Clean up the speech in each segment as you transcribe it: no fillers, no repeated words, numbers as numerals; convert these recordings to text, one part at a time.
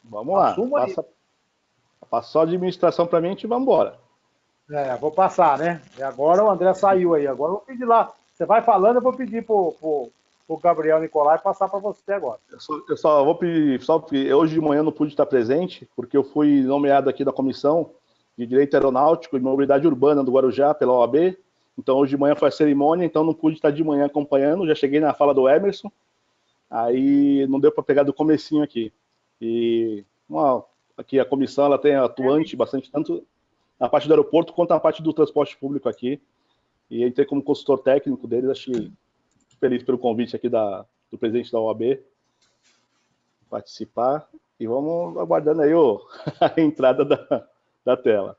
Vamos lá. Assuma aí. Passou a administração para mim e vamos embora. Vou passar, né? E agora o André saiu aí. Agora eu vou pedir lá. Você vai falando, eu vou pedir pro Gabriel Nicolai passar para você agora. Eu só vou pedir, só porque hoje de manhã não pude estar presente, porque eu fui nomeado aqui da Comissão de Direito Aeronáutico e Mobilidade Urbana do Guarujá, pela OAB. Então hoje de manhã foi a cerimônia, então não pude estar de manhã acompanhando. Já cheguei na fala do Emerson, aí não deu para pegar do comecinho aqui. E aqui a comissão ela tem atuante bastante, tanto na parte do aeroporto quanto na parte do transporte público aqui. E entrei como consultor técnico deles, achei feliz pelo convite aqui do presidente da OAB participar. E vamos aguardando aí a entrada da tela.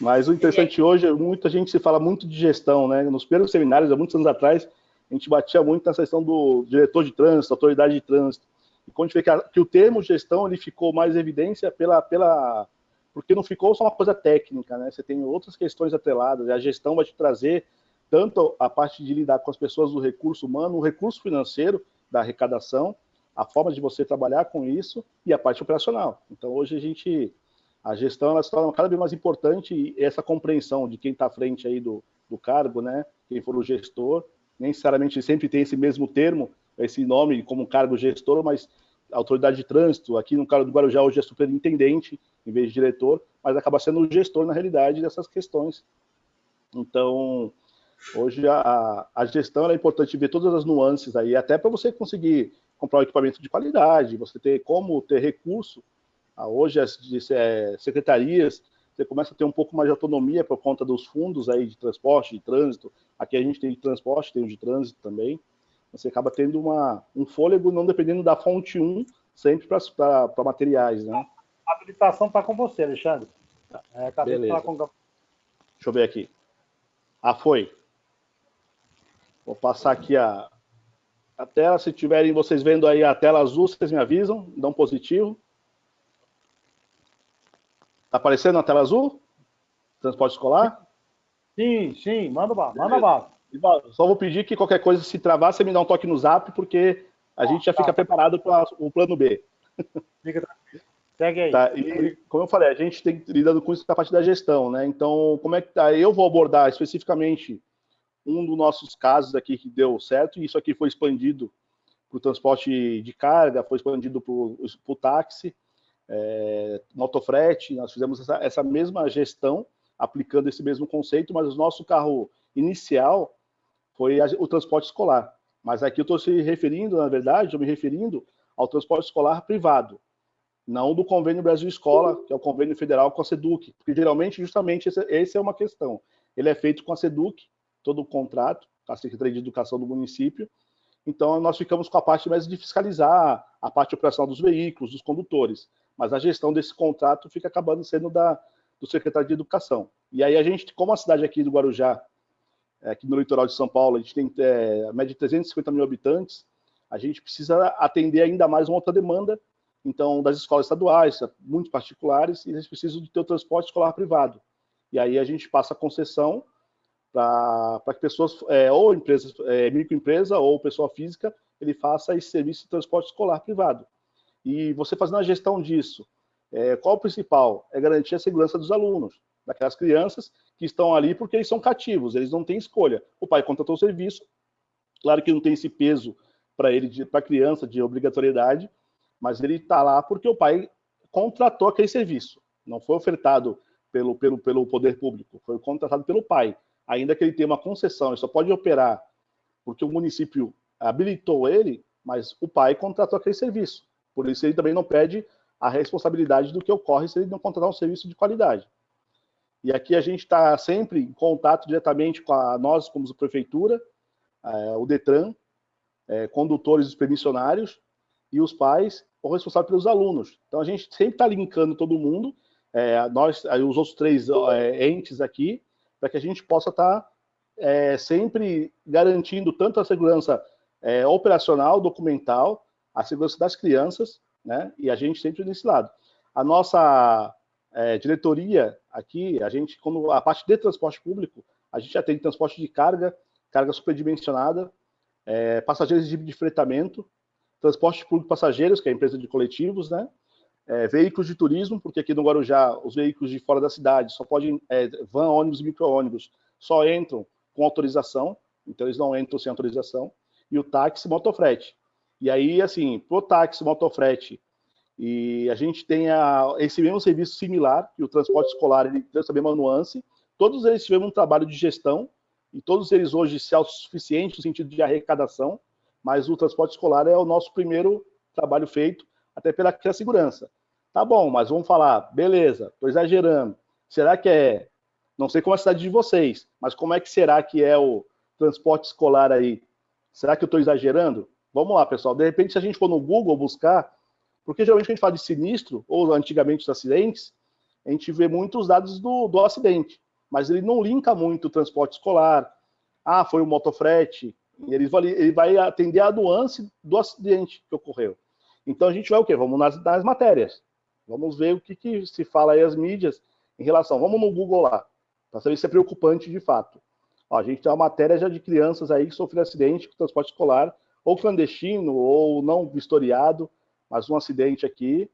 Mas o interessante hoje, muita gente se fala muito de gestão, né? Nos primeiros seminários, há muitos anos atrás, a gente batia muito na questão do diretor de trânsito, autoridade de trânsito. E quando a gente vê que o termo gestão ele ficou mais em evidência porque não ficou só uma coisa técnica, né? Você tem outras questões atreladas, e a gestão vai te trazer tanto a parte de lidar com as pessoas do recurso humano, o recurso financeiro da arrecadação, a forma de você trabalhar com isso e a parte operacional. Então, hoje a gestão ela se torna cada vez mais importante e essa compreensão de quem está à frente aí do cargo, né? Quem for o gestor, nem necessariamente sempre tem esse mesmo termo, esse nome como cargo gestor, mas a autoridade de trânsito, aqui no caso do Guarujá hoje é superintendente em vez de diretor, mas acaba sendo o gestor na realidade dessas questões. Então, hoje a gestão é importante ver todas as nuances aí, até para você conseguir comprar um equipamento de qualidade, você ter como ter recurso. Hoje as secretarias, você começa a ter um pouco mais de autonomia por conta dos fundos aí de transporte, de trânsito. Aqui a gente tem de transporte, tem o de trânsito também. Você acaba tendo um fôlego, não dependendo da fonte 1, sempre para materiais, né? A habilitação está com você, Alexandre. Beleza. Deixa eu ver aqui. Foi. Vou passar aqui a tela. Se tiverem vocês vendo aí a tela azul, vocês me avisam, dão positivo. Tá aparecendo na tela azul? Transporte escolar? Sim, manda bala. Só vou pedir que qualquer coisa, se travar, você me dá um toque no zap, porque a gente já fica preparado para o plano B. Fica tranquilo. Segue aí. Tá, e, como eu falei, a gente tem lidando com isso da parte da gestão, né? Então, como é que tá? Eu vou abordar especificamente um dos nossos casos aqui que deu certo, e isso aqui foi expandido para o transporte de carga, foi expandido para o táxi, motofrete, nós fizemos essa mesma gestão, aplicando esse mesmo conceito, mas o nosso carro inicial foi o transporte escolar. Mas aqui eu estou na verdade, eu me referindo ao transporte escolar privado, não do convênio Brasil Escola, que é o convênio federal com a SEDUC, porque geralmente, justamente, essa é uma questão. Ele é feito com a SEDUC, todo o contrato, com a Secretaria de Educação do município, então nós ficamos com a parte mais de fiscalizar a parte operacional dos veículos, dos condutores, mas a gestão desse contrato fica acabando sendo do secretário de Educação. E aí a gente, como a cidade aqui do Guarujá, aqui no litoral de São Paulo, a gente tem a média de 350 mil habitantes, a gente precisa atender ainda mais uma outra demanda, então, das escolas estaduais, muito particulares, e eles precisam de ter o transporte escolar privado. E aí a gente passa a concessão para que pessoas, ou empresas, microempresa ou pessoa física, ele faça esse serviço de transporte escolar privado. E você fazendo a gestão disso, qual o principal? É garantir a segurança dos alunos, daquelas crianças que estão ali porque eles são cativos, eles não têm escolha. O pai contratou o serviço, claro que não tem esse peso para ele, para a criança, de obrigatoriedade, mas ele está lá porque o pai contratou aquele serviço. Não foi ofertado pelo poder público, foi contratado pelo pai. Ainda que ele tenha uma concessão, ele só pode operar porque o município habilitou ele, mas o pai contratou aquele serviço. Por isso ele também não pede a responsabilidade do que ocorre se ele não contratar um serviço de qualidade. E aqui a gente está sempre em contato diretamente com nós, como prefeitura, o DETRAN, condutores dos permissionários, e os pais, ou responsável pelos alunos. Então a gente sempre está linkando todo mundo, os outros 3 entes aqui, para que a gente possa estar sempre garantindo tanto a segurança operacional, documental, a segurança das crianças, né? E a gente sempre nesse lado. A nossa diretoria aqui, como a parte de transporte público, a gente já tem transporte de carga superdimensionada, passageiros de fretamento, transporte público passageiros, que é a empresa de coletivos, né? Veículos de turismo, porque aqui no Guarujá os veículos de fora da cidade só podem, van, ônibus e micro-ônibus, só entram com autorização, então eles não entram sem autorização, e o táxi, motofrete. E aí, assim, pro táxi, motofrete, e a gente tem esse mesmo serviço similar, que o transporte escolar, ele tem essa mesma nuance, todos eles tiveram um trabalho de gestão, e todos eles hoje se autossuficientes no sentido de arrecadação, mas o transporte escolar é o nosso primeiro trabalho feito, até pela segurança. Tá bom, mas vamos falar, beleza, estou exagerando. Será que não sei como é a cidade de vocês, mas como é que será que é o transporte escolar aí? Será que eu estou exagerando? Vamos lá, pessoal. De repente, se a gente for no Google buscar, porque geralmente quando a gente fala de sinistro, ou antigamente os acidentes, a gente vê muitos dados do acidente, mas ele não linka muito o transporte escolar. Ah, foi o motofrete. Ele vai atender a nuance do acidente que ocorreu. Então a gente vai o quê? Vamos nas matérias. Vamos ver o que se fala aí as mídias em relação. Vamos no Google lá, para saber se é preocupante de fato. Ó, a gente tem uma matéria já de crianças aí que sofreram acidente com transporte escolar, ou clandestino, ou não vistoriado, mas um acidente aqui.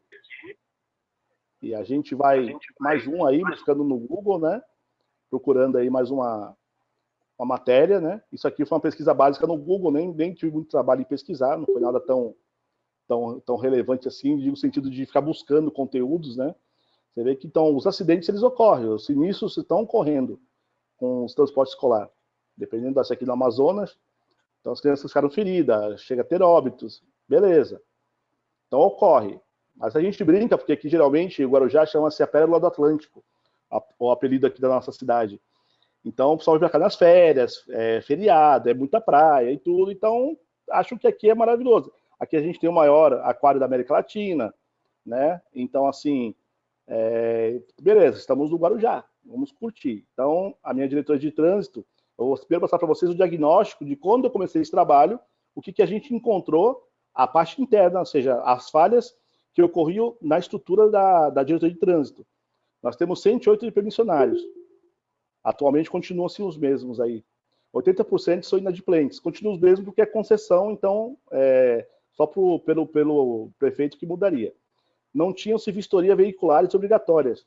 E a gente vai mais um aí, buscando no Google, né? Procurando aí mais uma matéria, né? Isso aqui foi uma pesquisa básica no Google, nem tive muito trabalho em pesquisar, não foi nada tão relevante assim, no sentido de ficar buscando conteúdos, né? Você vê que então, os acidentes eles ocorrem, os sinistros estão ocorrendo com os transportes escolar. Dependendo dessa aqui no Amazonas, então as crianças ficaram feridas, chega a ter óbitos, beleza. Então ocorre. Mas a gente brinca, porque aqui geralmente o Guarujá chama-se a Pérola do Atlântico, o apelido aqui da nossa cidade. Então o pessoal vai pra cá nas férias, feriado, é muita praia e tudo, então acho que aqui é maravilhoso. Aqui a gente tem o maior aquário da América Latina, né? Então, assim, beleza, estamos no Guarujá, vamos curtir. Então, a minha diretora de trânsito, eu vou primeiro passar para vocês o diagnóstico de quando eu comecei esse trabalho, o que a gente encontrou, a parte interna, ou seja, as falhas que ocorriam na estrutura da diretoria de trânsito. Nós temos 108 permissionários. Atualmente continuam assim os mesmos aí. 80% são inadimplentes. Continuam os mesmos porque é concessão, então só pelo prefeito que mudaria. Não tinham-se vistorias veiculares obrigatórias.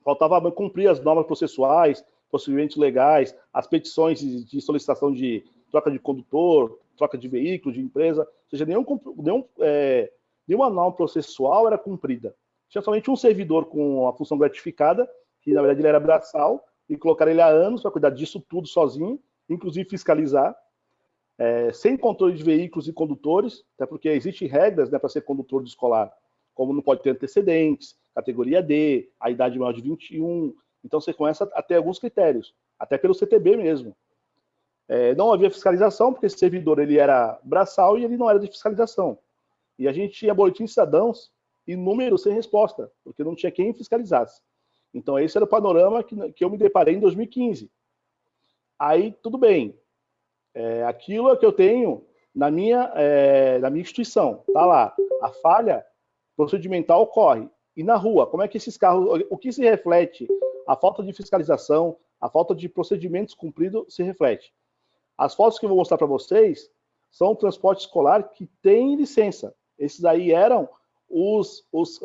Faltava cumprir as normas processuais, procedimentos legais, as petições de solicitação de troca de condutor, troca de veículo, de empresa, ou seja, nenhuma norma processual era cumprida. Tinha somente um servidor com a função gratificada, que na verdade ele era braçal, e colocaram ele há anos para cuidar disso tudo sozinho, inclusive fiscalizar, sem controle de veículos e condutores, até porque existem regras, né, para ser condutor de escolar, como não pode ter antecedentes, categoria D, a idade maior de 21, então você começa a ter alguns critérios, até pelo CTB mesmo. Não havia fiscalização, porque esse servidor ele era braçal e ele não era de fiscalização. E a gente tinha boletins de cidadãos inúmeros sem resposta, porque não tinha quem fiscalizasse. Então esse era o panorama que eu me deparei em 2015. Aí, tudo bem. Aquilo é que eu tenho na minha instituição. Tá lá. A falha procedimental ocorre. E na rua, como é que esses carros... O que se reflete? A falta de fiscalização, a falta de procedimentos cumpridos se reflete. As fotos que eu vou mostrar para vocês são o transporte escolar que tem licença. Esses aí eram os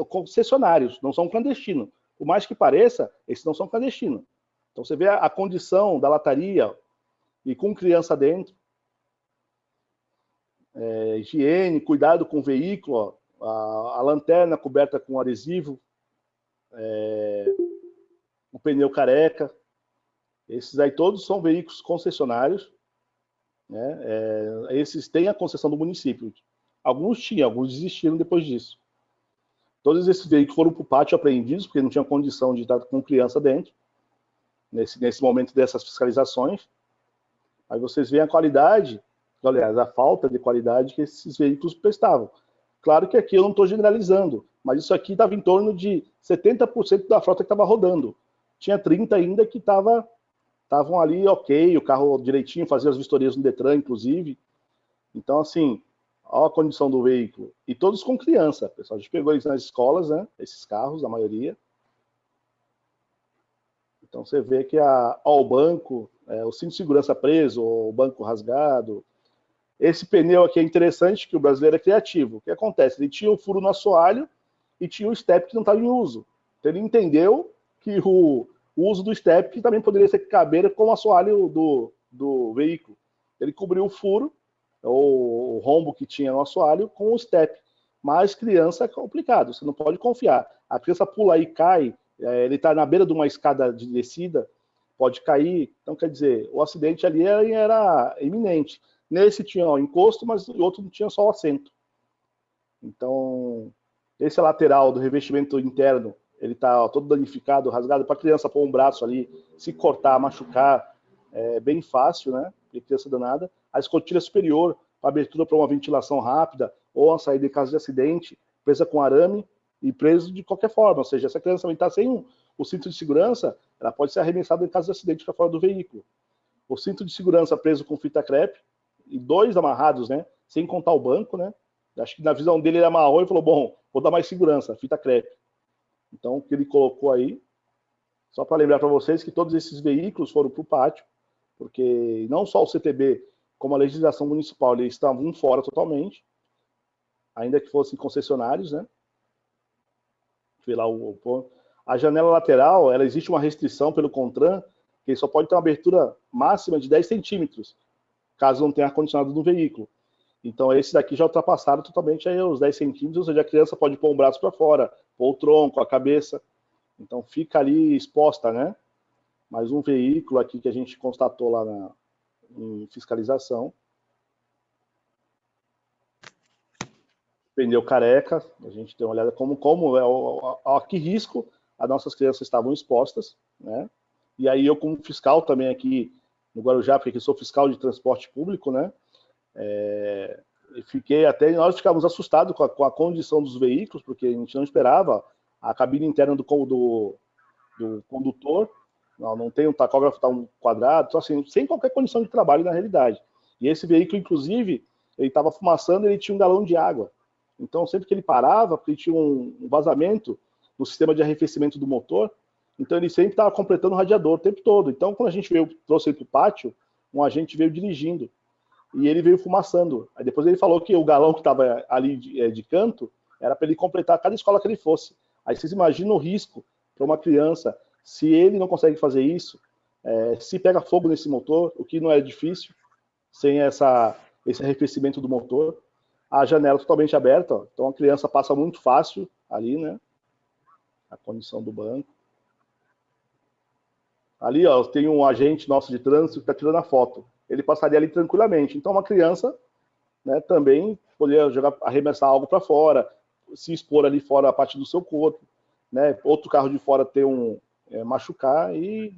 concessionários, não são clandestinos. Por mais que pareça, esses não são clandestinos. Então você vê a condição da lataria e com criança dentro, higiene, cuidado com o veículo, ó, a lanterna coberta com adesivo, o pneu careca. Esses aí todos são veículos concessionários, né? Esses têm a concessão do município. Alguns tinham, alguns desistiram depois disso. Todos esses veículos foram para o pátio apreendidos, porque não tinha condição de estar com criança dentro, nesse momento dessas fiscalizações. Aí vocês veem a qualidade, aliás, a falta de qualidade que esses veículos prestavam. Claro que aqui eu não estou generalizando, mas isso aqui estava em torno de 70% da frota que estava rodando. Tinha 30% ainda que estavam ali, ok, o carro direitinho, fazia as vistorias no Detran, inclusive. Então, assim, olha a condição do veículo. E todos com criança, pessoal. A gente pegou eles nas escolas, né? Esses carros, a maioria. Então, você vê que o banco, o cinto de segurança preso, o banco rasgado, Esse pneu aqui é interessante, que o brasileiro é criativo. O que acontece? Ele tinha o furo no assoalho e tinha o step que não estava em uso. Então ele entendeu que o uso do step também poderia ser caber com o assoalho do veículo. Ele cobriu o furo, o rombo que tinha no assoalho, com o step. Mas criança é complicado, você não pode confiar. A criança pula aí e cai, ele está na beira de uma escada de descida, pode cair. Então, quer dizer, o acidente ali era iminente. Nesse tinha o encosto, mas o outro não tinha só o assento. Então, esse lateral do revestimento interno, ele está todo danificado, rasgado. Para a criança pôr um braço ali, se cortar, machucar, é bem fácil, né? Porque criança danada. A escotilha superior, abertura para uma ventilação rápida, ou uma saída em caso de acidente, presa com arame e preso de qualquer forma. Ou seja, se a criança também está sem o cinto de segurança, ela pode ser arremessada em caso de acidente para fora do veículo. O cinto de segurança preso com fita crepe, e 2 amarrados, né? Sem contar o banco, né? Acho que na visão dele ele amarrou e falou, bom, vou dar mais segurança, fita crepe. Então, o que ele colocou aí, só para lembrar para vocês que todos esses veículos foram para o pátio, porque não só o CTB, como a legislação municipal, eles estavam fora totalmente, ainda que fossem concessionários, né? A janela lateral, ela existe uma restrição pelo CONTRAN, que só pode ter uma abertura máxima de 10 centímetros, caso não tenha ar-condicionado no veículo. Então, esse daqui já ultrapassaram totalmente aí os 10 centímetros, ou seja, a criança pode pôr um braço para fora, pôr o tronco, a cabeça. Então, fica ali exposta, né? Mais um veículo aqui que a gente constatou lá em fiscalização. Pneu careca, a gente deu uma olhada a que risco as nossas crianças estavam expostas, né? E aí eu, como fiscal também aqui no Guarujá, porque eu sou fiscal de transporte público, né? Nós ficávamos assustados com a condição dos veículos, porque a gente não esperava a cabine interna do condutor, não tem um tacógrafo, tá um quadrado, então, assim, sem qualquer condição de trabalho na realidade. E esse veículo, inclusive, ele estava fumaçando, ele tinha um galão de água. Então, sempre que ele parava, porque ele tinha um vazamento no sistema de arrefecimento do motor, então ele sempre estava completando o radiador o tempo todo. Então, quando a gente trouxe ele para o pátio, um agente veio dirigindo e ele veio fumaçando. Aí depois ele falou que o galão que estava ali de canto era para ele completar cada escola que ele fosse. Aí vocês imaginam o risco para uma criança, se ele não consegue fazer isso, se pega fogo nesse motor, o que não é difícil, sem esse arrefecimento do motor. A janela totalmente aberta, ó. Então a criança passa muito fácil ali, né? A condição do banco. Ali, ó, tem um agente nosso de trânsito que está tirando a foto. Ele passaria ali tranquilamente. Então uma criança, né, também poderia arremessar algo para fora, se expor ali fora a parte do seu corpo, né? Outro carro de fora ter machucar e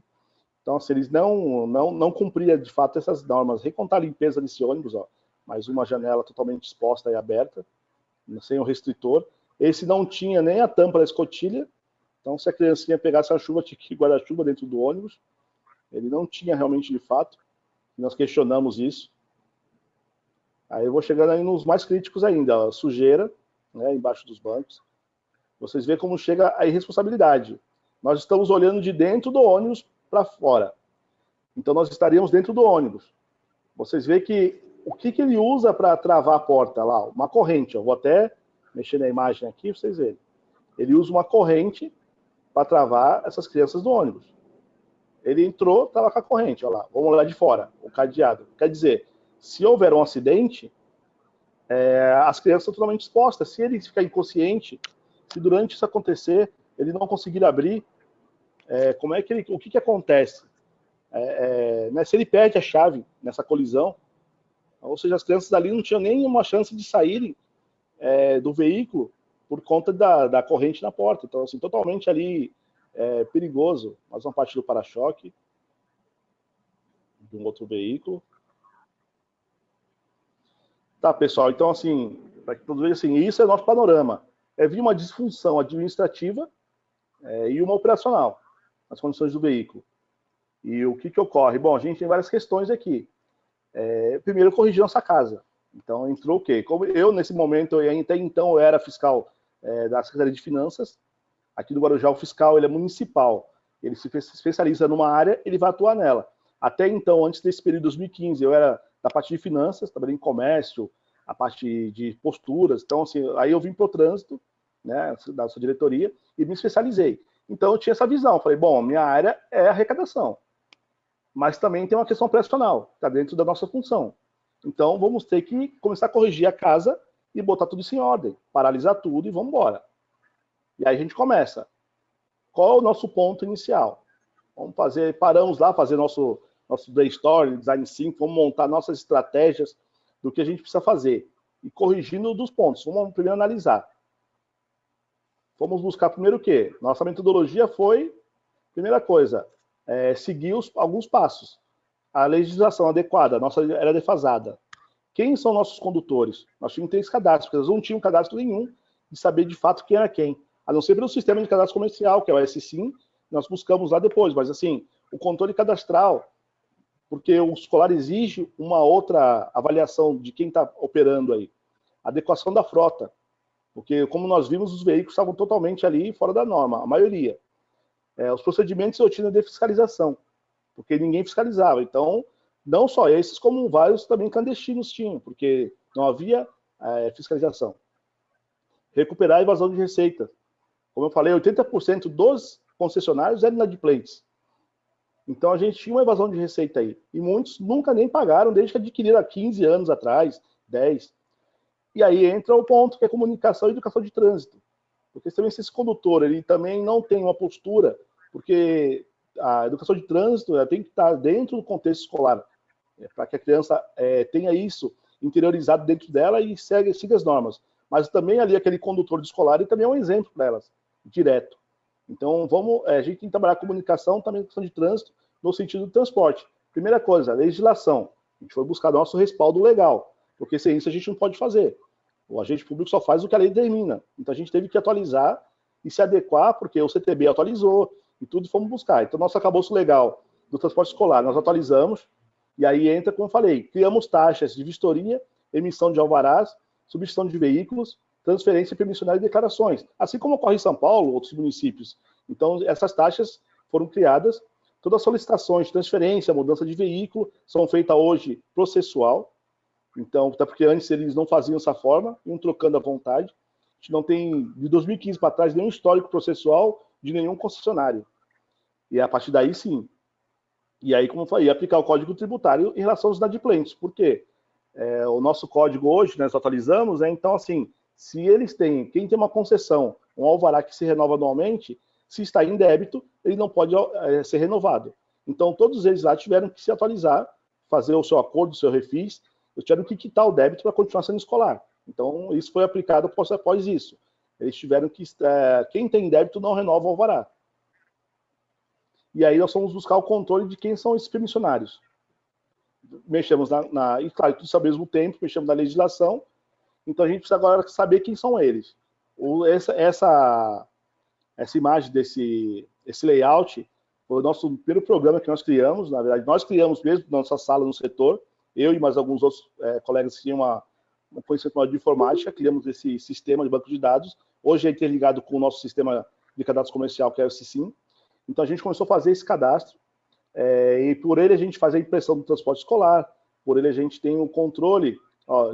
então assim, eles não cumpriam de fato essas normas. Recontar a limpeza desse ônibus, ó, mais uma janela totalmente exposta e aberta, sem o restritor. Esse não tinha nem a tampa da escotilha, então se a criancinha pegasse a chuva, tinha que ir guarda-chuva dentro do ônibus. Ele não tinha realmente de fato. Nós questionamos isso. Aí eu vou chegando aí nos mais críticos ainda, ó, sujeira, né, embaixo dos bancos. Vocês veem como chega a irresponsabilidade. Nós estamos olhando de dentro do ônibus para fora. Então nós estaríamos dentro do ônibus. Vocês veem que o que ele usa para travar a porta lá? Uma corrente. Eu vou até mexer na imagem aqui para vocês verem. Ele usa uma corrente para travar essas crianças do ônibus. Ele entrou, estava com a corrente, olha lá. Vamos olhar de fora, o cadeado. Quer dizer, se houver um acidente, as crianças estão totalmente expostas. Se ele ficar inconsciente, se durante isso acontecer, ele não conseguir abrir, o que acontece? Né, se ele perde a chave nessa colisão, ou seja, as crianças ali não tinham nenhuma chance de saírem do veículo por conta da corrente na porta. Então, assim, totalmente ali perigoso. Mais uma parte do para-choque de um outro veículo. Tá, pessoal, então, assim, para que todos vejam, assim, isso é nosso panorama. Vi uma disfunção administrativa e uma operacional nas condições do veículo. E o que ocorre? Bom, a gente tem várias questões aqui. Primeiro, corrigir nossa casa. Então, entrou o quê? Como eu, nesse momento, até então, eu era fiscal da Secretaria de Finanças. Aqui no Guarujá, o fiscal ele é municipal. Ele se especializa numa área, ele vai atuar nela. Até então, antes desse período de 2015, eu era da parte de finanças, trabalhei em comércio, a parte de posturas. Então, assim, aí eu vim para o trânsito, né, da sua diretoria, e me especializei. Então, eu tinha essa visão. Falei, bom, minha área é arrecadação, mas também tem uma questão operacional, está dentro da nossa função. Então, vamos ter que começar a corrigir a casa e botar tudo isso em ordem, paralisar tudo e vamos embora. E aí a gente começa. Qual é o nosso ponto inicial? Paramos lá, fazer nosso brainstorming, design 5, vamos montar nossas estratégias do que a gente precisa fazer. E corrigindo dos pontos. Vamos primeiro analisar. Vamos buscar primeiro o quê? Nossa metodologia foi, primeira coisa, seguir alguns passos. A legislação adequada, a nossa era defasada. Quem são nossos condutores? Nós tínhamos 3 cadastros, porque eles não tinham cadastro nenhum de saber de fato quem era quem. A não ser pelo sistema de cadastro comercial, que é o SSIM, nós buscamos lá depois. Mas, assim, o controle cadastral, porque o escolar exige uma outra avaliação de quem está operando aí. Adequação da frota, porque, como nós vimos, os veículos estavam totalmente ali fora da norma, a maioria. Os procedimentos e rotina de fiscalização, porque ninguém fiscalizava. Então, não só esses, como vários também clandestinos tinham, porque não havia fiscalização. Recuperar a evasão de receita. Como eu falei, 80% dos concessionários eram inadimplentes. Então, a gente tinha uma evasão de receita aí. E muitos nunca nem pagaram, desde que adquiriram há 15 anos atrás, 10. E aí entra o ponto, que é comunicação e educação de trânsito. Porque também se esse condutor ele também não tem uma postura, porque a educação de trânsito tem que estar dentro do contexto escolar, para que a criança tenha isso interiorizado dentro dela e siga as normas. Mas também ali aquele condutor de escolar, ele também é um exemplo para elas, direto. Então, a gente tem que trabalhar a comunicação, também a questão de trânsito, no sentido do transporte. Primeira coisa, legislação. A gente foi buscar nosso respaldo legal, porque sem isso a gente não pode fazer. O agente público só faz o que a lei determina. Então, a gente teve que atualizar e se adequar, porque o CTB atualizou e tudo fomos buscar. Então, nosso arcabouço legal do transporte escolar, nós atualizamos, e aí entra, como eu falei, criamos taxas de vistoria, emissão de alvarás, substituição de veículos, transferência permissionária e declarações, assim como ocorre em São Paulo, outros municípios. Então, essas taxas foram criadas, todas as solicitações de transferência, mudança de veículo, são feitas hoje processual. Então, até porque antes eles não faziam dessa forma, iam trocando à vontade. A gente não tem, de 2015 para trás, nenhum histórico processual de nenhum concessionário. E a partir daí, sim. E aí, como eu falei, aplicar o Código Tributário em relação aos inadimplentes. Por quê? O nosso código hoje, nós atualizamos, então, assim, se eles têm, quem tem uma concessão, um alvará que se renova anualmente, se está em débito, ele não pode ser renovado. Então, todos eles lá tiveram que se atualizar, fazer o seu acordo, o seu refis, eles tiveram que quitar o débito para continuar sendo escolar. Então, isso foi aplicado após isso. Eles tiveram que, quem tem débito não renova o alvará. E aí nós fomos buscar o controle de quem são esses permissionários. Mexemos e claro, tudo isso ao mesmo tempo, mexemos na legislação, então a gente precisa agora saber quem são eles. Essa imagem esse layout foi o nosso primeiro programa que nós criamos, na verdade, nós criamos mesmo na nossa sala no setor, eu e mais alguns outros colegas que tinham um conhecimento de informática, criamos esse sistema de banco de dados, hoje é interligado com o nosso sistema de cadastro comercial, que é o SSIM. Então a gente começou a fazer esse cadastro, e por ele a gente faz a impressão do transporte escolar, por ele a gente tem o controle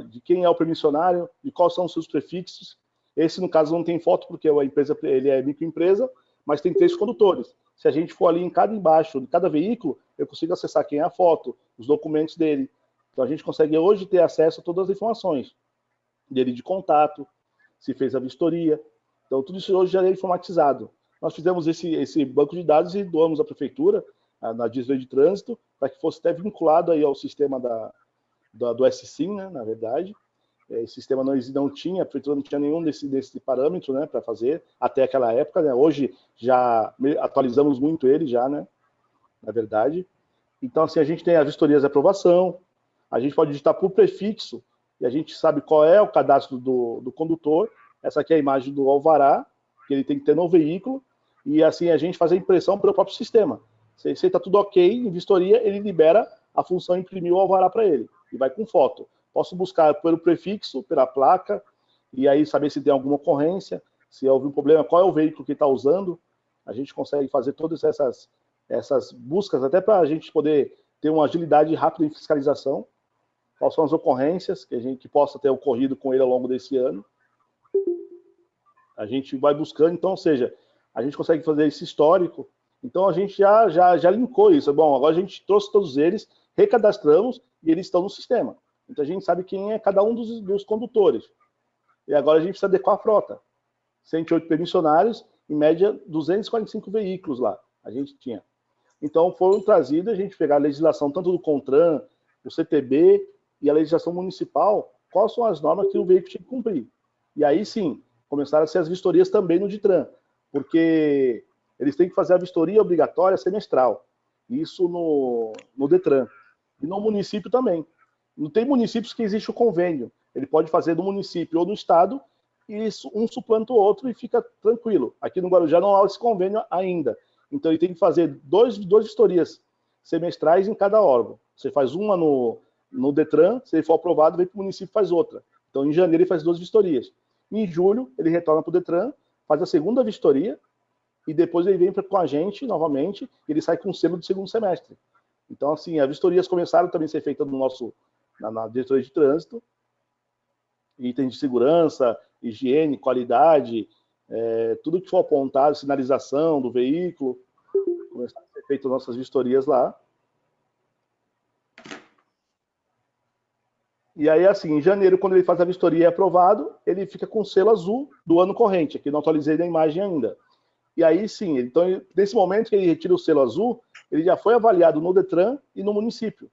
de quem é o permissionário, de quais são os seus prefixos. Esse, no caso, não tem foto, porque a empresa ele é microempresa, mas tem 3 condutores. Se a gente for ali em cada veículo, eu consigo acessar quem é a foto, os documentos dele. Então a gente consegue hoje ter acesso a todas as informações dele de contato, se fez a vistoria. Então tudo isso hoje já é informatizado. Nós fizemos esse banco de dados e doamos à prefeitura, na diretoria de trânsito, para que fosse até vinculado aí ao sistema do SSIM, né, na verdade. Esse sistema não tinha, a prefeitura não tinha nenhum desse parâmetro, né, para fazer, até aquela época, né. Hoje já atualizamos muito ele já, né, na verdade. Então, assim, a gente tem as vistorias de aprovação, a gente pode digitar por prefixo, e a gente sabe qual é o cadastro do condutor. Essa aqui é a imagem do alvará, que ele tem que ter no veículo, e assim a gente faz a impressão pelo próprio sistema. Se está tudo ok, em vistoria, ele libera a função imprimir o alvará para ele, e vai com foto. Posso buscar pelo prefixo, pela placa, e aí saber se tem alguma ocorrência, se houve um problema, qual é o veículo que está usando. A gente consegue fazer todas essas buscas, até para a gente poder ter uma agilidade rápida em fiscalização. quais são as ocorrências que possa ter ocorrido com ele ao longo desse ano. A gente vai buscando, então, ou seja, a gente consegue fazer esse histórico. Então, a gente já linkou isso. Bom, agora a gente trouxe todos eles, recadastramos e eles estão no sistema. Então, a gente sabe quem é cada um dos condutores. E agora a gente precisa adequar a frota. 108 permissionários, em média, 245 veículos lá, a gente tinha. Então, foram trazidos, a gente pegar a legislação tanto do CONTRAN, o CTB e a legislação municipal, quais são as normas que o veículo tinha que cumprir. E aí, sim, começaram a ser as vistorias também no DITRAN, porque eles têm que fazer a vistoria obrigatória semestral. Isso no DETRAN. E no município também. Não tem municípios que existe o convênio. Ele pode fazer no município ou no estado, e um suplanta o outro e fica tranquilo. Aqui no Guarujá não há esse convênio ainda. Então ele tem que fazer duas vistorias semestrais em cada órgão. Você faz uma no DETRAN, se ele for aprovado, vem para o município e faz outra. Então em janeiro ele faz 2 vistorias. Em julho, ele retorna para o DETRAN, faz a segunda vistoria, e depois ele vem com a gente, novamente, e ele sai com o selo do segundo semestre. Então, assim, as vistorias começaram também a ser feitas na diretoria de trânsito, itens de segurança, higiene, qualidade, tudo que for apontado, sinalização do veículo, começaram a ser feitas nossas vistorias lá. E aí, assim, em janeiro, quando ele faz a vistoria e é aprovado, ele fica com o selo azul do ano corrente, que não atualizei na imagem ainda. E aí, sim, então, nesse momento que ele retira o selo azul, ele já foi avaliado no DETRAN e no município.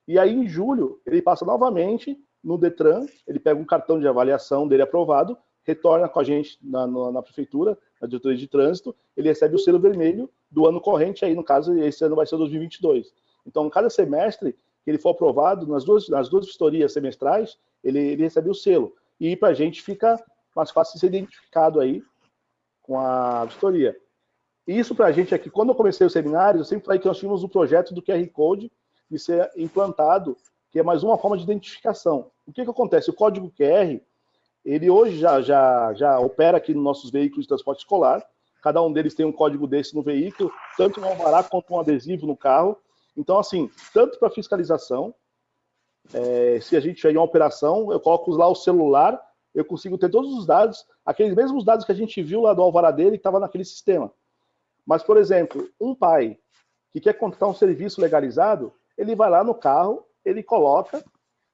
E aí, em julho, ele passa novamente no DETRAN, ele pega um cartão de avaliação dele aprovado, retorna com a gente na prefeitura, na diretoria de trânsito, ele recebe o selo vermelho do ano corrente, aí, no caso, esse ano vai ser 2022. Então, cada semestre que ele for aprovado, nas duas vistorias semestrais, ele recebe o selo. E para a gente fica mais fácil de ser identificado aí com a vistoria. E isso para a gente aqui, quando eu comecei os seminários, eu sempre falei que nós tínhamos um projeto do QR Code de ser implantado, que é mais uma forma de identificação. O que acontece? O código QR, ele hoje já opera aqui nos nossos veículos de transporte escolar, cada um deles tem um código desse no veículo, tanto no alvará quanto um adesivo no carro. Então, assim, tanto para fiscalização, se a gente tiver uma operação, eu coloco lá o celular, eu consigo ter todos os dados, aqueles mesmos dados que a gente viu lá do alvará dele, que estava naquele sistema. Mas, por exemplo, um pai que quer contratar um serviço legalizado, ele vai lá no carro, ele coloca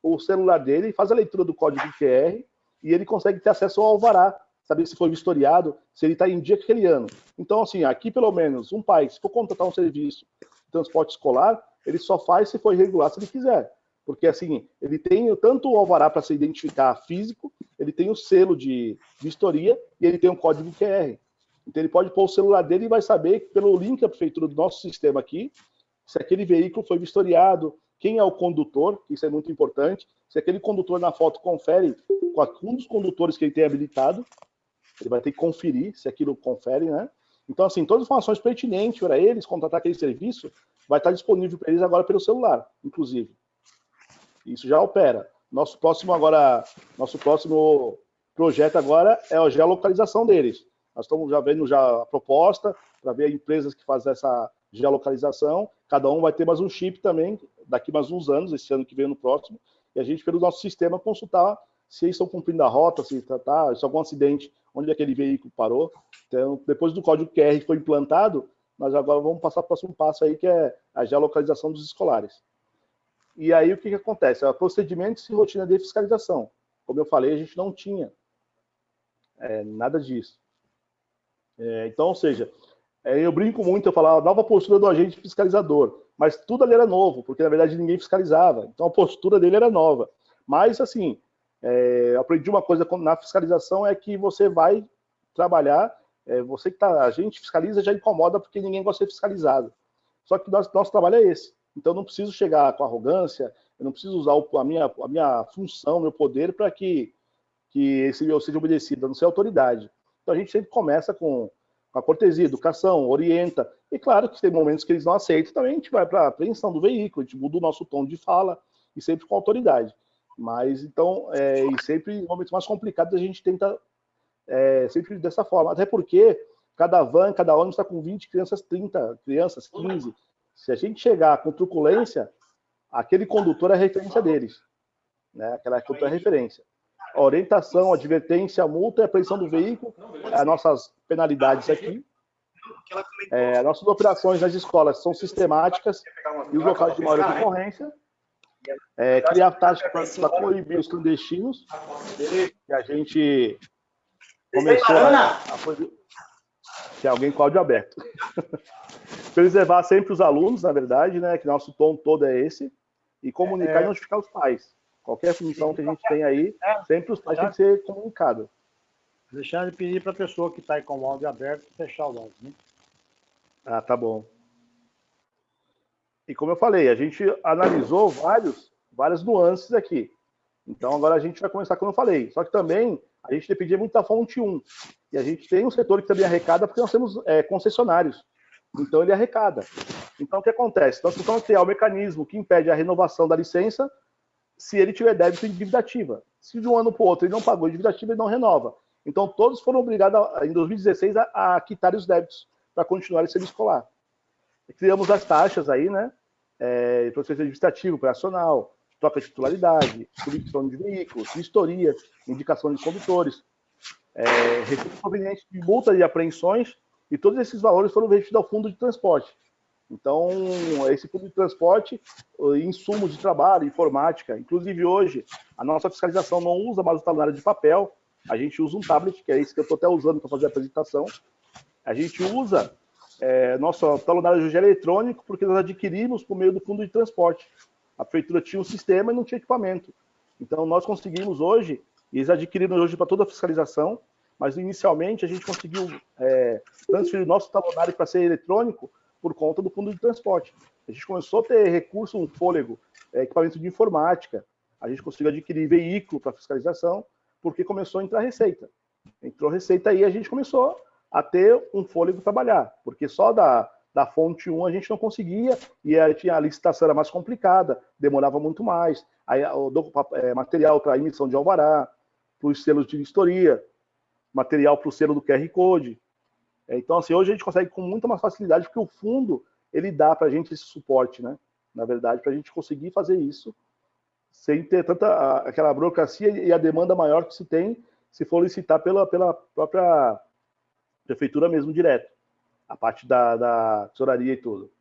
o celular dele, faz a leitura do código QR e ele consegue ter acesso ao alvará, saber se foi vistoriado, se ele está em dia aquele ano. Então, assim, aqui pelo menos, um pai, se for contratar um serviço de transporte escolar, ele só faz se for irregular, se ele quiser. Porque, assim, ele tem tanto o alvará para se identificar físico, ele tem o selo de vistoria e ele tem um código QR. Então, ele pode pôr o celular dele e vai saber, pelo link da prefeitura do nosso sistema aqui, se aquele veículo foi vistoriado, quem é o condutor, isso é muito importante. Se aquele condutor na foto confere com um dos condutores que ele tem habilitado, ele vai ter que conferir se aquilo confere, né? Então, assim, todas as informações pertinentes para eles contratar aquele serviço vai estar disponível para eles agora pelo celular, inclusive. Isso já opera. Nosso próximo projeto agora é a geolocalização deles. Nós estamos já vendo a proposta para ver empresas que fazem essa geolocalização. Cada um vai ter mais um chip também, daqui mais uns anos, esse ano que vem no próximo, e a gente, pelo nosso sistema, consultar se eles estão cumprindo a rota, se algum acidente, onde aquele veículo parou. Então, depois do código QR que foi implantado, nós agora vamos passar para o próximo passo aí, que é a geolocalização dos escolares. E aí o que acontece? Procedimentos e rotina de fiscalização. Como eu falei, a gente não tinha nada disso. Então, ou seja, eu brinco muito, eu falava nova postura do agente fiscalizador, mas tudo ali era novo, porque na verdade ninguém fiscalizava. Então a postura dele era nova. Mas, assim, eu aprendi uma coisa na fiscalização, é que você vai trabalhar, você que a gente fiscaliza já incomoda porque ninguém gosta de ser fiscalizado. Só que nosso trabalho é esse. Então, eu não preciso chegar com arrogância, eu não preciso usar a minha função, meu poder, para que eu seja obedecido, a não ser autoridade. Então, a gente sempre começa com a cortesia, educação, orienta. E, claro, que tem momentos que eles não aceitam, também a gente vai para a apreensão do veículo, a gente muda o nosso tom de fala, e sempre com autoridade. Mas, então, e sempre em momentos mais complicados, a gente tenta sempre dessa forma. Até porque cada van, cada ônibus está com 20 crianças, 30 crianças, 15. Se a gente chegar com truculência, aquele condutor é a referência deles. né? Aquela contra-referência. A orientação, a advertência, a multa e a apreensão do veículo, as nossas penalidades aqui. Nossas operações nas escolas são sistemáticas e os locais de maior concorrência. Criar taxa para coibir os clandestinos, que a gente começou a tem alguém com áudio aberto. Preservar sempre os alunos, na verdade, né? Que nosso tom todo é esse, e comunicar e notificar os pais. Qualquer função que a gente tem aí, sempre os pais têm que ser comunicados. Deixando de pedir para a pessoa que está aí com o áudio aberto fechar o áudio, né? Ah, tá bom. E como eu falei, a gente analisou várias nuances aqui. Então agora a gente vai começar como eu falei. Só que também a gente dependia muito da fonte 1. E a gente tem um setor que também arrecada porque nós temos concessionários. Então ele arrecada. Então o que acontece? Nós precisamos criar o mecanismo que impede a renovação da licença se ele tiver débito em dívida ativa. Se de um ano para o outro ele não pagou dívida ativa, ele não renova. Então todos foram obrigados, em 2016, a quitar os débitos para continuar o serviço escolar. E criamos as taxas aí, né? Processo administrativo, operacional, troca de titularidade, substituição de veículos, vistoria, indicação de condutores, recursos provenientes de multas e apreensões, e todos esses valores foram vertidos ao fundo de transporte. Então, esse fundo de transporte, insumos de trabalho, informática, inclusive hoje, a nossa fiscalização não usa mais o talonário de papel, a gente usa um tablet, que é esse que eu estou até usando para fazer a apresentação. A gente usa nosso talonário já eletrônico, porque nós adquirimos por meio do fundo de transporte. A prefeitura tinha um sistema e não tinha equipamento. Então, nós conseguimos hoje, e eles adquiriram hoje para toda a fiscalização, mas inicialmente a gente conseguiu transferir o nosso talonário para ser eletrônico por conta do fundo de transporte. A gente começou a ter recurso, um fôlego, equipamento de informática, a gente conseguiu adquirir veículo para fiscalização, porque começou a entrar receita. Entrou receita aí, a gente começou a ter um fôlego para trabalhar, porque só da fonte 1 a gente não conseguia, e a licitação era mais complicada, demorava muito mais, aí o material para emissão de alvará, para os selos de vistoria, material para o selo do QR Code. Então, assim, hoje a gente consegue com muita mais facilidade, porque o fundo, ele dá para a gente esse suporte, né? Na verdade, para a gente conseguir fazer isso, sem ter tanta aquela burocracia e a demanda maior que se tem, se for licitar pela própria prefeitura mesmo, direto. A parte da tesouraria e tudo.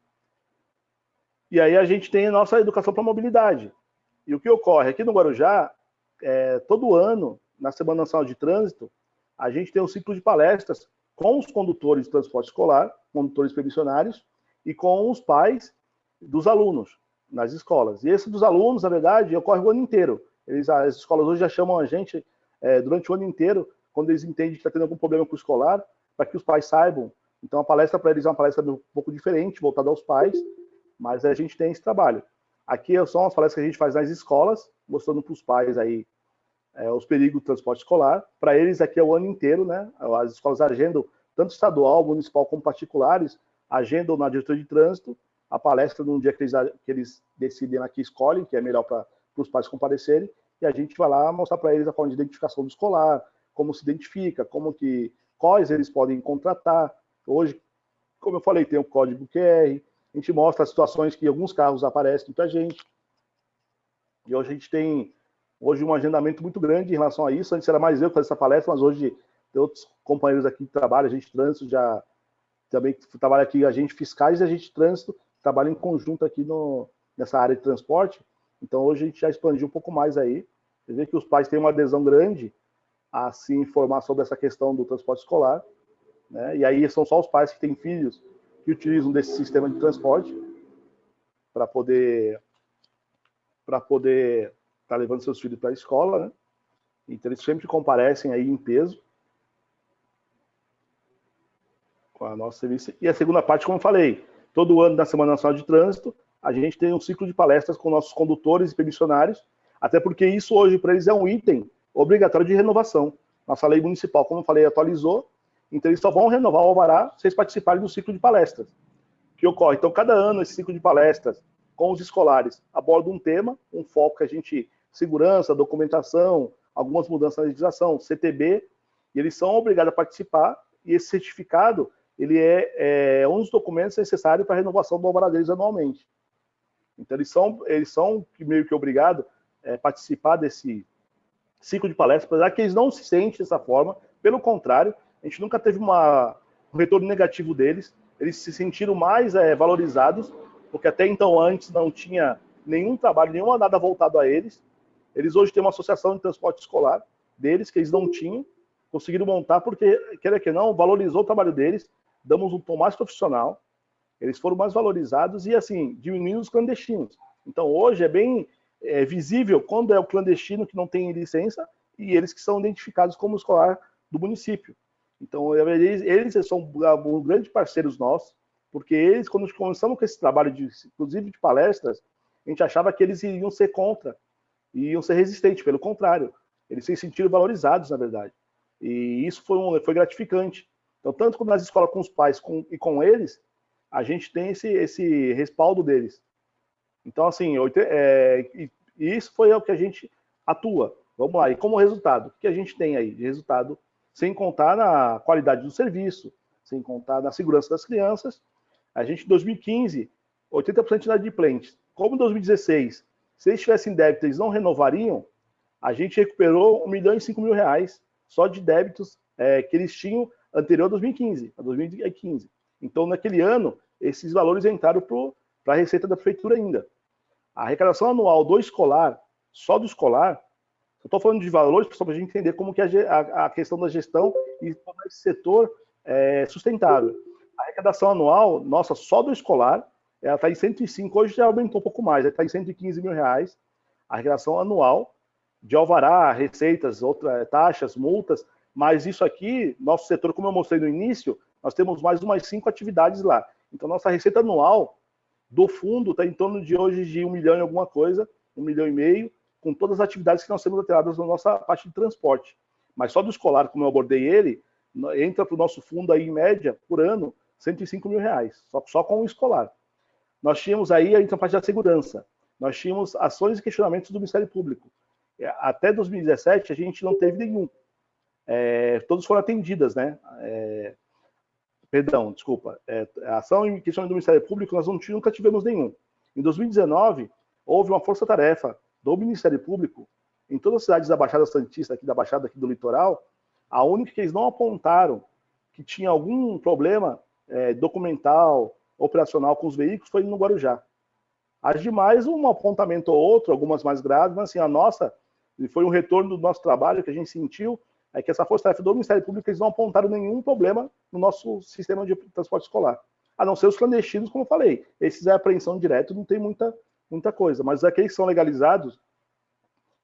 E aí a gente tem a nossa educação para mobilidade. E o que ocorre? Aqui no Guarujá, todo ano, na Semana Nacional de Trânsito, a gente tem um ciclo de palestras com os condutores de transporte escolar, condutores permissionários, e com os pais dos alunos nas escolas. E esse dos alunos, na verdade, ocorre o ano inteiro. As escolas hoje já chamam a gente durante o ano inteiro, quando eles entendem que está tendo algum problema com o escolar, para que os pais saibam. Então, a palestra para eles é uma palestra um pouco diferente, voltada aos pais, mas a gente tem esse trabalho. Aqui são as palestras que a gente faz nas escolas, mostrando para os pais aí os perigos do transporte escolar. Para eles, aqui é o ano inteiro, né? As escolas agendam, tanto estadual, municipal, como particulares, agendam na diretoria de trânsito a palestra num dia que eles decidem aqui, escolhem, que é melhor para os pais comparecerem, e a gente vai lá mostrar para eles a forma de identificação do escolar, como se identifica, quais eles podem contratar. Hoje, como eu falei, tem o código QR, a gente mostra as situações que alguns carros aparecem para a gente. E hoje a gente tem um agendamento muito grande em relação a isso. Antes era mais eu que fazia essa palestra, mas hoje tem outros companheiros aqui que trabalham, a gente trânsito já também trabalha aqui, agente fiscais e agente trânsito, trabalha em conjunto aqui nessa área de transporte. Então hoje a gente já expandiu um pouco mais aí. Você vê que os pais têm uma adesão grande a se informar sobre essa questão do transporte escolar, né? E aí são só os pais que têm filhos que utilizam desse sistema de transporte para poder estar levando seus filhos para a escola, né? Então eles sempre comparecem aí em peso com a nossa serviço. E a segunda parte, como eu falei, todo ano na Semana Nacional de Trânsito, a gente tem um ciclo de palestras com nossos condutores e permissionários, até porque isso hoje para eles é um item obrigatório de renovação. Nossa lei municipal, como eu falei, atualizou, então eles só vão renovar o alvará se eles participarem do ciclo de palestras que ocorre. Então, cada ano, esse ciclo de palestras com os escolares aborda um tema, um foco que a gente, segurança, documentação, algumas mudanças na legislação, CTB, e eles são obrigados a participar, e esse certificado, ele é um dos documentos necessários para a renovação do alvará deles anualmente. Então, eles são meio que obrigados, participar desse ciclo de palestras, apesar que eles não se sentem dessa forma, pelo contrário, a gente nunca teve um retorno negativo deles, eles se sentiram mais valorizados, porque até então antes não tinha nenhum trabalho, nenhuma nada voltado a eles. Eles hoje têm uma associação de transporte escolar deles, que eles não tinham, conseguiram montar porque, quer que não, valorizou o trabalho deles, damos um tom mais profissional, eles foram mais valorizados e, assim, diminuindo os clandestinos. Então, hoje é bem visível quando é o clandestino que não tem licença e eles que são identificados como escolar do município. Então, eles são grandes parceiros nossos, porque eles, quando começamos com esse trabalho, inclusive de palestras, a gente achava que eles iriam ser contra, iam ser resistentes, pelo contrário. Eles se sentiram valorizados, na verdade. E isso foi gratificante. Então, tanto como nas escolas com os pais e com eles, a gente tem esse respaldo deles. Então, assim, isso foi o que a gente atua. Vamos lá, e como resultado? O que a gente tem aí de resultado? Sem contar na qualidade do serviço, sem contar na segurança das crianças. A gente, em 2015, 80% de inadimplentes. Como em 2016, se eles tivessem débito, eles não renovariam, a gente recuperou 1 milhão e 5 mil reais só de débitos que eles tinham anterior a 2015, a 2015. Então, naquele ano, esses valores entraram para a receita da prefeitura ainda. A arrecadação anual do escolar, só do escolar, eu estou falando de valores só para a gente entender como que a questão da gestão e como esse setor é sustentável. A arrecadação anual, nossa, só do escolar, ela está em 105, hoje já aumentou um pouco mais, está em 115 mil reais, a arrecadação anual de alvará, receitas, outras taxas, multas, mas isso aqui, nosso setor, como eu mostrei no início, nós temos mais umas 5 atividades lá. Então, nossa receita anual do fundo está em torno de hoje de 1 milhão e alguma coisa, 1 milhão e meio, com todas as atividades que nós temos alteradas na nossa parte de transporte. Mas só do escolar, como eu abordei ele, entra para o nosso fundo aí, em média, por ano, 105 mil reais, só com o escolar. Nós tínhamos aí a parte da segurança, nós tínhamos ações e questionamentos do Ministério Público. Até 2017, a gente não teve nenhum. Todos foram atendidas, né? Perdão, desculpa. Ação e questionamento do Ministério Público, nós nunca tivemos nenhum. Em 2019, houve uma força-tarefa do Ministério Público em todas as cidades da Baixada Santista, aqui da Baixada, aqui do litoral. A única que eles não apontaram que tinha algum problema documental, operacional com os veículos foi no Guarujá. As demais, um apontamento ou outro, algumas mais graves, mas assim, a nossa, foi um retorno do nosso trabalho que a gente sentiu, é que essa força-tarefa do Ministério Público, eles não apontaram nenhum problema no nosso sistema de transporte escolar. A não ser os clandestinos, como eu falei. Esses é apreensão direta, não tem muita coisa. Mas aqueles que são legalizados,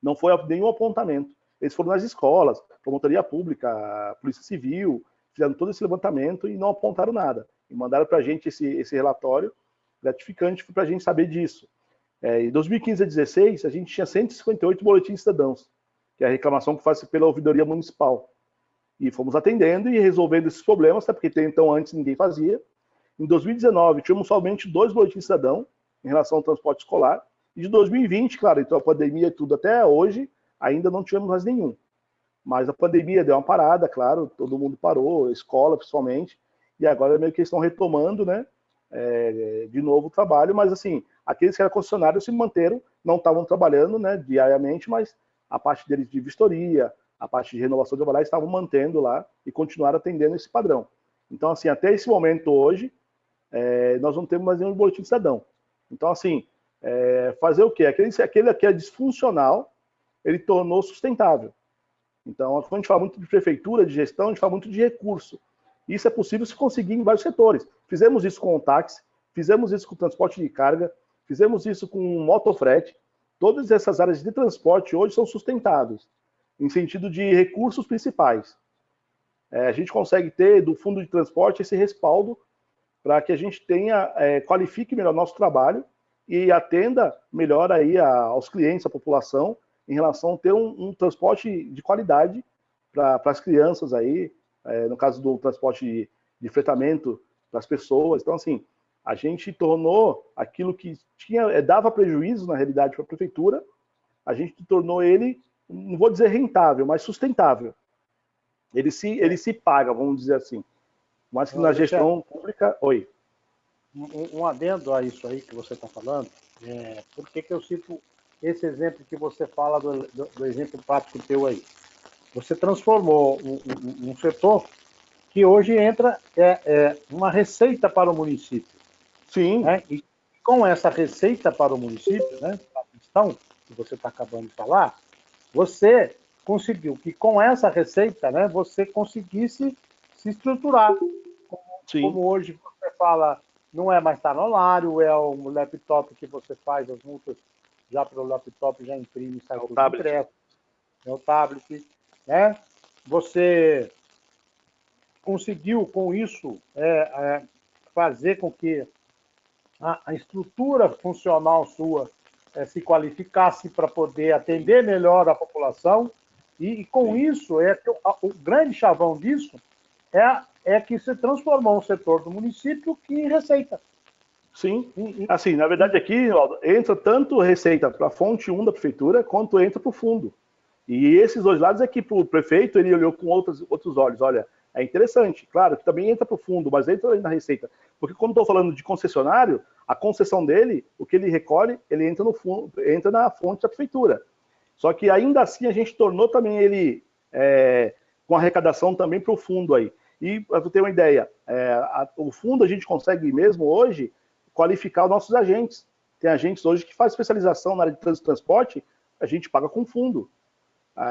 não foi nenhum apontamento. Eles foram nas escolas, promotoria pública, polícia civil, fizeram todo esse levantamento e não apontaram nada. E mandaram para a gente esse relatório gratificante para a gente saber disso. Em 2015 a 2016, a gente tinha 158 boletins cidadãos, que é a reclamação que faz pela ouvidoria municipal. E fomos atendendo e resolvendo esses problemas, até porque então antes ninguém fazia. Em 2019, tínhamos somente 2 boletins cidadãos em relação ao transporte escolar. E de 2020, claro, então a pandemia e tudo, até hoje, ainda não tivemos mais nenhum. Mas a pandemia deu uma parada, claro, todo mundo parou, a escola principalmente, e agora meio que estão retomando, né, de novo o trabalho, mas assim, aqueles que eram concessionários se manteram, não estavam trabalhando, né, diariamente, mas a parte deles de vistoria, a parte de renovação de trabalho, estavam mantendo lá e continuaram atendendo esse padrão. Então, assim, até esse momento hoje, nós não temos mais nenhum boletim de cidadão. Então, assim, fazer o quê? Aquele que é disfuncional, ele tornou sustentável. Então, quando a gente fala muito de prefeitura, de gestão, a gente fala muito de recurso. Isso é possível se conseguir em vários setores. Fizemos isso com o táxi, fizemos isso com o transporte de carga, fizemos isso com o motofrete. Todas essas áreas de transporte hoje são sustentáveis, em sentido de recursos principais. A gente consegue ter do fundo de transporte esse respaldo para que a gente qualifique melhor nosso trabalho e atenda melhor aí aos clientes, à população, em relação a ter um transporte de qualidade para as crianças aí, no caso do transporte de fretamento das pessoas. Então, assim, a gente tornou aquilo que dava prejuízo, na realidade, para a prefeitura, a gente tornou ele, não vou dizer rentável, mas sustentável. Ele se paga, vamos dizer assim. Mas que na gestão pública... Um adendo a isso aí que você está falando, por que eu cito esse exemplo que você fala do exemplo prático teu aí. Você transformou um setor que hoje entra uma receita para o município. Sim. Né? E com essa receita para o município, né, a questão que você está acabando de falar, você conseguiu que com essa receita, né, você conseguisse se estruturar. Como hoje você fala, não é mais horário, é o laptop que você faz as multas já pelo laptop, já imprime, sai tudo impresso, é o tablet, né? Você conseguiu com isso fazer com que a estrutura funcional sua se qualificasse para poder atender melhor a população e com isso o grande chavão disso é que se transformou um setor do município que em receita. Sim, assim, na verdade aqui, Aldo, entra tanto receita para a fonte 1 da prefeitura, quanto entra para o fundo. E esses dois lados é que para o prefeito, ele olhou com outros olhos, olha, é interessante, claro, que também entra para o fundo, mas entra na receita. Porque como estou falando de concessionário, a concessão dele, o que ele recolhe, ele entra no fundo, entra na fonte da prefeitura. Só que ainda assim a gente tornou também ele com arrecadação também para o fundo aí. E para você ter uma ideia, o fundo a gente consegue mesmo hoje qualificar os nossos agentes. Tem agentes hoje que fazem especialização na área de trânsito e transporte, a gente paga com fundo.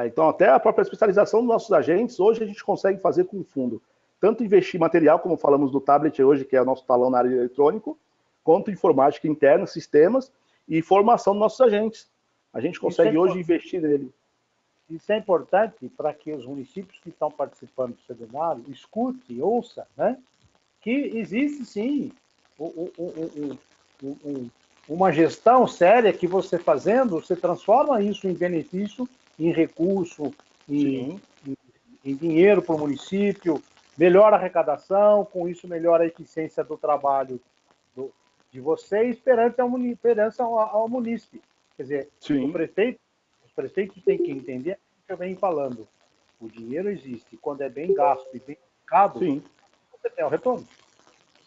Então, até a própria especialização dos nossos agentes, hoje a gente consegue fazer com fundo. Tanto investir material, como falamos do tablet hoje, que é o nosso talão na área eletrônico, quanto informática interna, sistemas, e formação dos nossos agentes. A gente consegue hoje investir nele. Isso é importante para que os municípios que estão participando do seminário escute, ouça, né, que existe sim uma gestão séria que você fazendo, você transforma isso em benefício, em recurso, em dinheiro para o município, melhora a arrecadação, com isso melhora a eficiência do trabalho de vocês perante ao munícipe. Quer dizer, os prefeitos têm que entender o que eu venho falando. O dinheiro existe, quando é bem gasto e bem aplicado, você tem o retorno.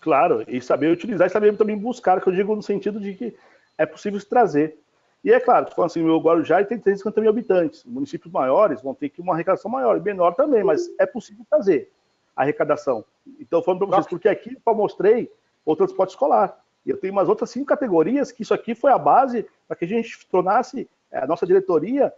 Claro, e saber utilizar e saber também buscar, que eu digo no sentido de que é possível se trazer. E é claro, assim, o Guarujá tem 350 mil habitantes. Municípios maiores vão ter que uma arrecadação maior, e menor também, mas é possível trazer a arrecadação. Então, falando para vocês, porque aqui eu mostrei o transporte escolar. E eu tenho umas outras 5 categorias que isso aqui foi a base para que a gente tornasse a nossa diretoria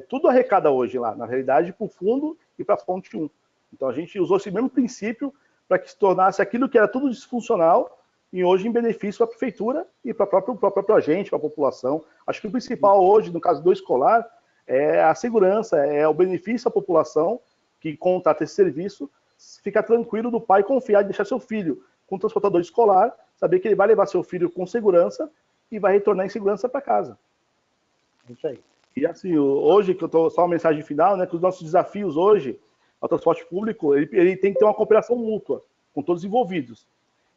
tudo arrecada hoje lá, na realidade, para o fundo e para a fonte 1. Então, a gente usou esse mesmo princípio para que se tornasse aquilo que era tudo disfuncional e hoje em benefício para a prefeitura e para o próprio agente, para a população. Acho que o principal hoje, no caso do escolar, é a segurança, é o benefício à população que contrata esse serviço, fica tranquilo do pai confiar e deixar seu filho com o transportador escolar, saber que ele vai levar seu filho com segurança e vai retornar em segurança para casa. Isso aí. E assim, hoje, que eu estou só uma mensagem final, né, que os nossos desafios hoje ao transporte público, ele tem que ter uma cooperação mútua com todos os envolvidos.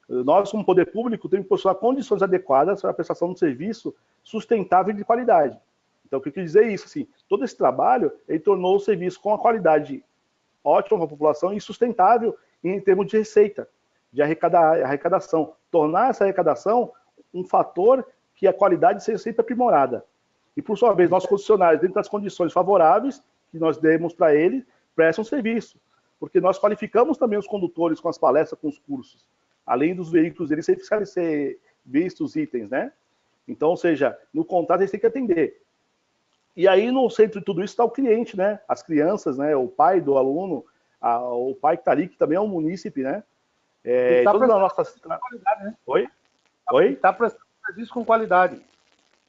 Nós, como poder público, temos que proporcionar condições adequadas para a prestação de um serviço sustentável e de qualidade. Então, o que eu quis dizer é isso, assim, todo esse trabalho, ele tornou o serviço com a qualidade ótima para a população e sustentável em termos de receita, de arrecadação. Tornar essa arrecadação um fator que a qualidade seja sempre aprimorada. E, por sua vez, nossos concessionários, dentro das condições favoráveis que nós demos para eles, prestam serviço. Porque nós qualificamos também os condutores com as palestras, com os cursos. Além dos veículos eles ser vistos itens, né? Então, ou seja, no contrato eles têm que atender. E aí, no centro de tudo isso está o cliente, né? As crianças, né? O pai do aluno, o pai que está ali, que também é um munícipe, né? Está prestando com qualidade, né? Oi? Está prestando serviço com qualidade.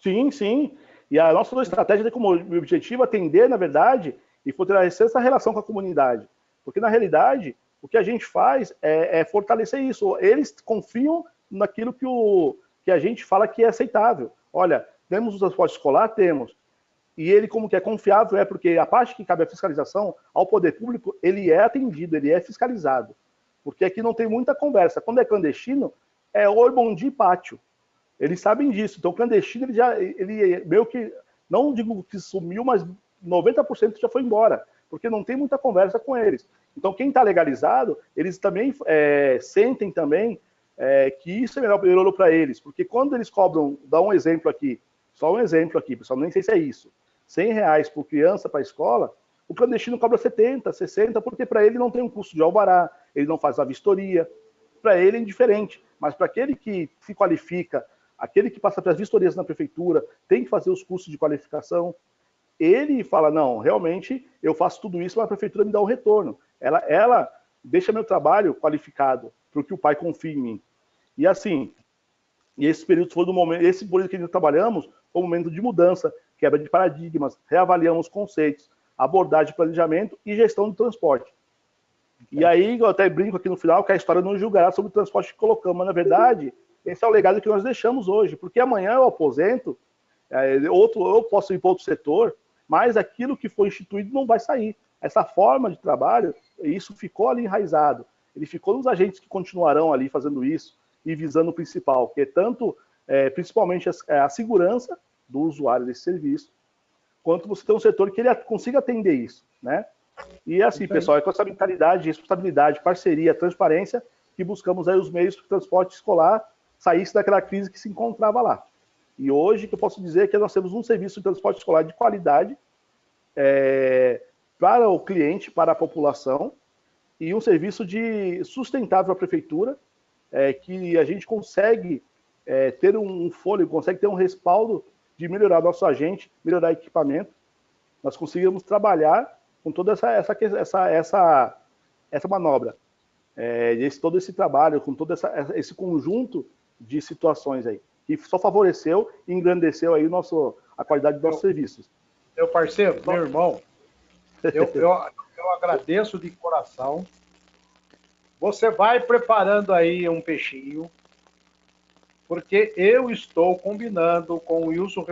Sim, sim. E a nossa estratégia tem como objetivo atender, na verdade, e fortalecer essa relação com a comunidade. Porque, na realidade, o que a gente faz é fortalecer isso. Eles confiam naquilo que a gente fala que é aceitável. Olha, temos o transporte escolar? Temos. E ele, como que é confiável, é porque a parte que cabe à fiscalização, ao poder público, ele é atendido, ele é fiscalizado. Porque aqui não tem muita conversa. Quando é clandestino, é oi, bom dia e pátio. Eles sabem disso. Então, clandestino, ele meio que, não digo que sumiu, mas 90% já foi embora. Porque não tem muita conversa com eles. Então, quem está legalizado, eles também sentem também que isso é melhor para eles. Porque quando eles cobram, dá um exemplo aqui, Só um exemplo aqui, pessoal, nem sei se é isso. R$ 100 por criança para a escola, o clandestino cobra 70, 60, porque para ele não tem um custo de alvará, ele não faz a vistoria, para ele é indiferente. Mas para aquele que se qualifica, aquele que passa pelas vistorias na prefeitura, tem que fazer os cursos de qualificação, ele fala, não, realmente eu faço tudo isso, mas a prefeitura me dá um retorno. Ela deixa meu trabalho qualificado, porque o pai confia em mim. E assim, e esse período foi do momento, esse período que nós trabalhamos foi um momento de mudança, quebra de paradigmas, reavaliamos conceitos, abordagem de planejamento e gestão do transporte. E aí, eu até brinco aqui no final que a história não julgará sobre o transporte que colocamos, mas na verdade, esse é o legado que nós deixamos hoje, porque amanhã eu aposento, eu posso ir para outro setor, mas aquilo que foi instituído não vai sair. Essa forma de trabalho, isso ficou ali enraizado. Ele ficou nos agentes que continuarão ali fazendo isso e visando o principal, que é tanto, principalmente, a segurança do usuário desse serviço, quanto você ter um setor que ele consiga atender isso, né? E assim, pessoal, é com essa mentalidade, responsabilidade, parceria, transparência, que buscamos aí os meios para o transporte escolar saísse daquela crise que se encontrava lá. E hoje, que eu posso dizer que nós temos um serviço de transporte escolar de qualidade para o cliente, para a população, e um serviço de sustentável para a prefeitura, que a gente consegue ter um fôlego, consegue ter um respaldo de melhorar nosso agente, melhorar equipamento. Nós conseguimos trabalhar com toda essa manobra, todo esse trabalho, com todo esse conjunto de situações aí, que só favoreceu e engrandeceu aí a qualidade dos nossos serviços. Meu parceiro, meu irmão, eu agradeço de coração. Você vai preparando aí um peixinho, porque eu estou combinando com o Wilson